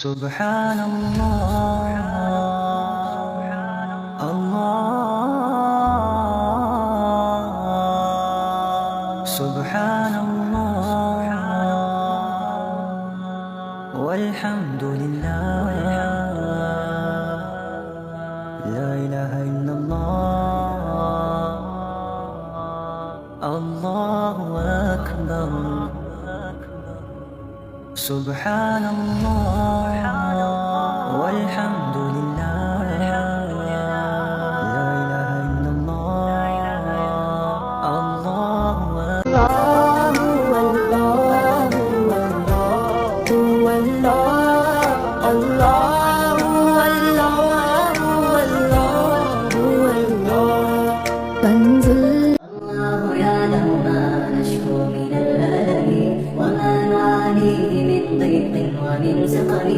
سبحان الله الله سبحان الله والحمد لله لا إله إلا الله الله أكبر سبحان الله والحمد لله لا إله إلا الله الله ومن سقم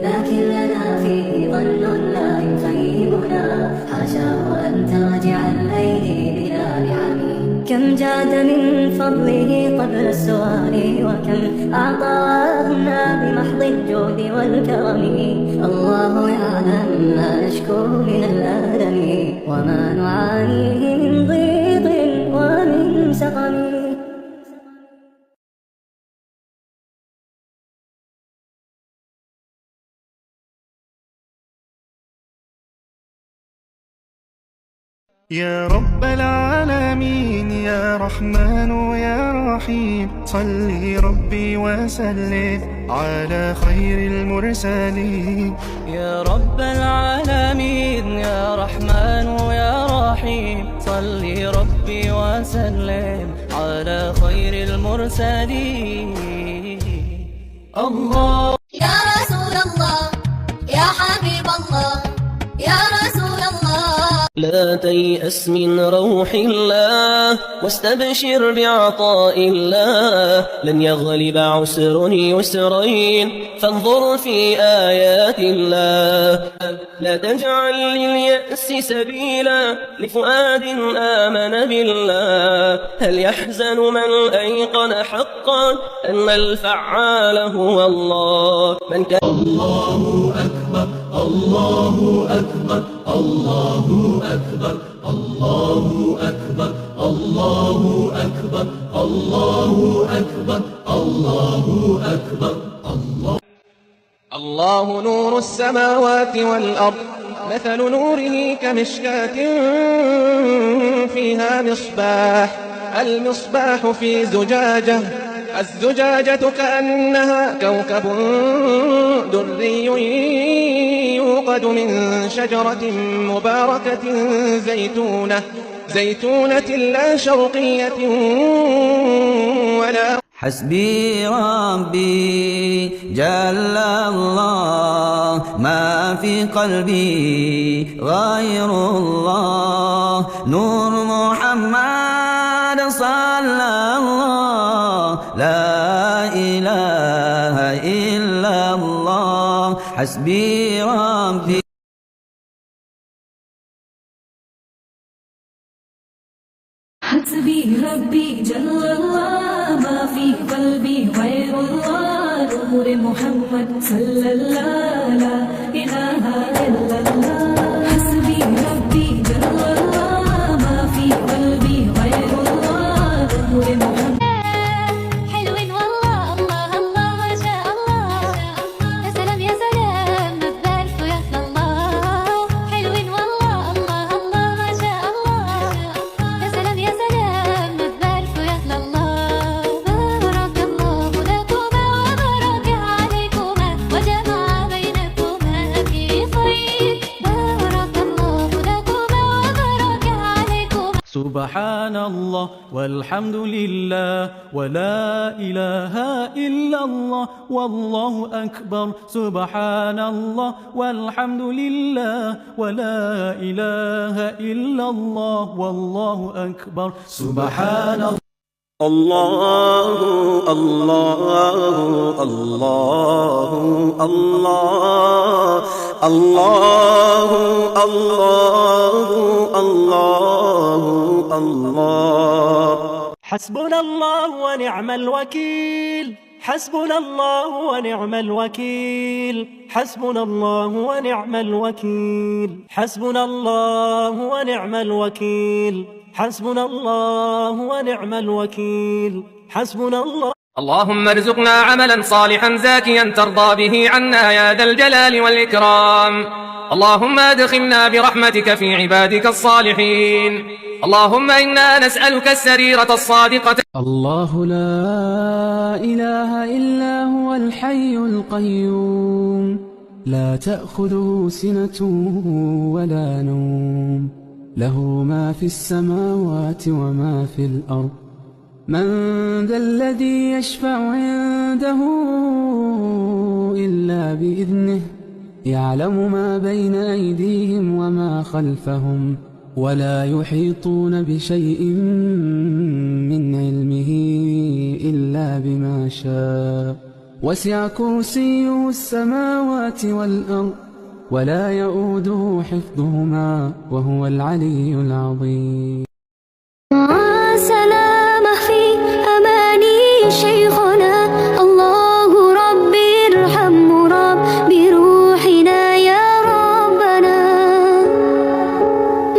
لكن لنا فيه ظن لا يخيبنا حاشاه أن ترجع الأيدي بلا نعم كم جاد من فضله قبل السؤال وكم أعطانا بمحض الجود والكرم الله يعلم ما نشكو من الألم وما نعانيه من ضيق ومن سقم. يا رب العالمين يا رحمن يا رحيم صل ربي وسلم على خير المرسلين. يا رب العالمين يا رحمن يا رحيم صل ربي وسلم على خير المرسلين. الله يا رسول الله يا حبيب الله يا رسول الله لا تيأس من روح الله واستبشر بعطاء الله لن يغلب عسر يسرين فانظر في آيات الله. لا تجعل لليأس سبيلا لفؤاد آمن بالله هل يحزن من أيقن حقا أن الفعال هو الله من كان الله أكبر الله أكبر الله أكبر الله أكبر الله أكبر الله أكبر الله أكبر الله. الله نور السماوات والأرض مثل نوره كمشكاة فيها مصباح المصباح في زجاجة الزجاجة كأنها كوكب دري يوقد من شجرة مباركة زيتونة لا شرقية ولا. حسبي ربي جل الله ما في قلبي غير الله نور محمد صلى الله لا إله إلا الله. حسبي ربي حسبي ربي جل الله ما في قلبي غير الله نور محمد صلى الله لا إله إلا الله. حسبي ربي جل الله ما في قلبي غير الله نور محمد. حلوين والله الله الله ما شاء الله يا سلام يا سلام ما بتعرفوا يا الله حلوين والله الله الله ما شاء الله يا سلام يا سلام ما بتعرفوا يا الله. بارك الله لكما وبارك عليكما وجمع بينكما في خير. بارك الله لكما وبارك عليكما. سبحان الله والحمد لله ولا إله إلا الله والله أكبر. سبحان الله والحمد لله ولا إله إلا الله والله أكبر. سبحان الله الله الله الله الله الله الله الله الله. حسبنا الله ونعم الوكيل حسبنا الله ونعم الوكيل حسبنا الله ونعم الوكيل حسبنا الله ونعم الوكيل حسبنا الله ونعم الوكيل حسبنا الله. اللهم ارزقنا عملا صالحا زاكيا ترضى به عنا يا ذا الجلال والإكرام. اللهم ادخلنا برحمتك في عبادك الصالحين. اللهم إنا نسألك السريرة الصادقة. الله لا إله إلا هو الحي القيوم لا تأخذه سنة ولا نوم له ما في السماوات وما في الأرض. من ذا الذي يشفع عنده إلا بإذنه يعلم ما بين أيديهم وما خلفهم ولا يحيطون بشيء من علمه إلا بما شاء. وسع كرسيه السماوات والأرض ولا يؤوده حفظهما وهو العلي العظيم. سلامة في أماني شيخنا الله ربي ارحم ربي روحنا يا ربنا.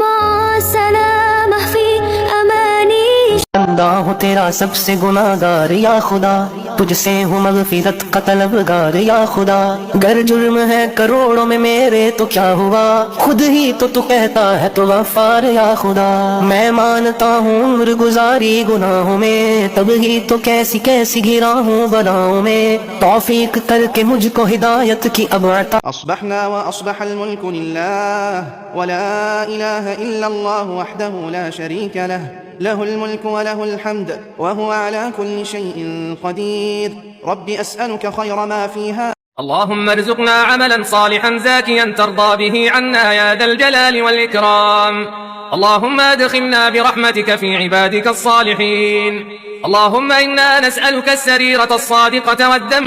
مع السلامة في أماني. बंदा हूँ तेरा सबसे गुनाहगार या खुदा तुझसे हूँ मगफिरत का तलबगार या खुदा। गर जुर्म है करोड़ों में मेरे तो क्या हुआ खुद ही तो तू कहता है तो गफ्फार या खुदा। मैं मानता हूँ उम्र गुजारी गुनाहों में तब ही तो कैसी कैसी घिरा हूँ बलाओं में। तौफीक करके मुझको हिदायत की अब अता। أصبحنا وأصبح الملك لله ولا إله إلا الله وحده لا شريك له له الملك وله الحمد وهو على كل شيء قدير. رب أسألك خير ما فيها. اللهم ارزقنا عملا صالحا زاكيا ترضى به عنا يا ذا الجلال والإكرام. اللهم ادخلنا برحمتك في عبادك الصالحين. اللهم إنا نسألك السريرة الصادقة والدم